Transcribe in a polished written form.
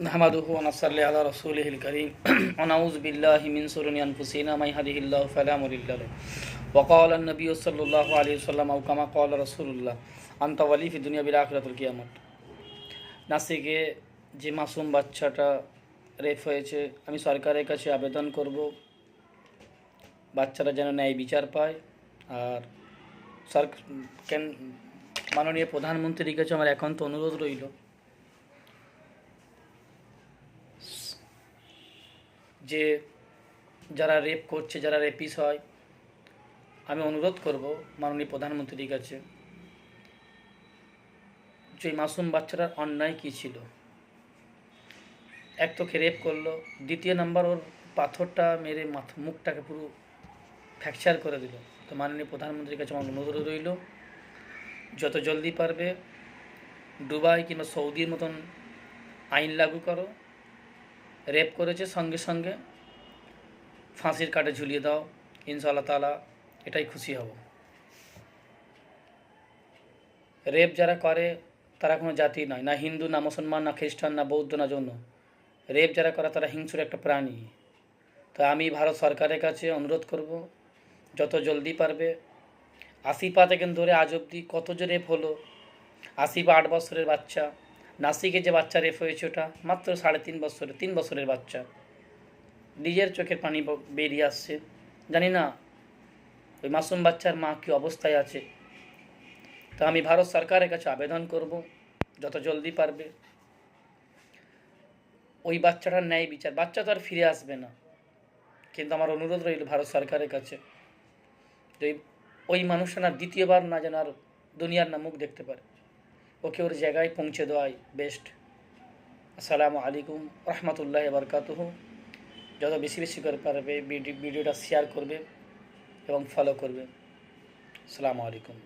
نحمده ونصلي على رسوله الكريم ونعوذ بالله من شرور أنفسنا من يهده الله فلا مضل له وقال النبي صلى الله عليه وسلم أو كما قال رسول الله أنت ولي في الدنيا بالآخرة القيامة। নাসিকে যে মাসুম বাচ্চাটা রেপ হয়েছে, আমি সরকারের কাছে আবেদন করব বাচ্চারা যেন ন্যায় বিচার পায়। আর মাননীয় প্রধানমন্ত্রীর কাছে আমার একান্ত অনুরোধ রইল, যে যারা রেপ করছে, যারা রেপিস হয়, আমি অনুরোধ করব মাননীয় প্রধানমন্ত্রীর কাছে যে মাসুম বাচ্চাটার অন্যায় কী ছিল। এক তোকে রেপ করলো, দ্বিতীয় নাম্বার ওর পাথরটা মেরে মুখটাকে পুরো ফ্র্যাকচার করে দিল। তো মাননীয় প্রধানমন্ত্রীর কাছে আমার অনুরোধ রইল, যত জলদি পারবে দুবাই কিংবা সৌদির মতন আইন লাগু করো, রেপ করেছে সঙ্গে সঙ্গে ফাঁসির কাঠে ঝুলিয়ে দাও। ইনশাআল্লাহ তাআলা এটাই খুশি হব। রেপ যারা করে তারা কোনো জাতি নয়, না হিন্দু, না মুসলমান, না খ্রিস্টান, না বৌদ্ধ, না জৈন। রেপ যারা করে তারা হিংস্র একটা প্রাণী। তো আমি ভারত সরকারের কাছে অনুরোধ করব, যত জলদি পারবে 80 থেকে ধরে আজ অবধি কত যে রেপ হলো, 80 বা 8 বছরের বাচ্চা। নাসিকে যে বাচ্চা রেপ হয়েছে ওটা মাত্র 3.5 বছরের বাচ্চা। নিজের চোখের পানি বেরিয়ে আসছে। জানি না ওই মাসুম বাচ্চার মা কী অবস্থায় আছে। তো আমি ভারত সরকারের কাছে আবেদন করব, যত জলদি পারবে ওই বাচ্চাটার ন্যায় বিচার। বাচ্চা তো আর ফিরে আসবে না, কিন্তু আমার অনুরোধ রইল ভারত সরকারের কাছে যে ওই মানুষটা না দ্বিতীয়বার না যেন আর দুনিয়ার না মুখ দেখতে পারে, ওকে ওর জায়গায় পৌঁছে দেওয়াই বেস্ট। আসসালামু আলাইকুম রহমতুল্লাহ বরকাতুহু। যত বেশি বেশি করে পারবে ভিডিওটা শেয়ার করবে এবং ফলো করবে। আসসালামু আলাইকুম।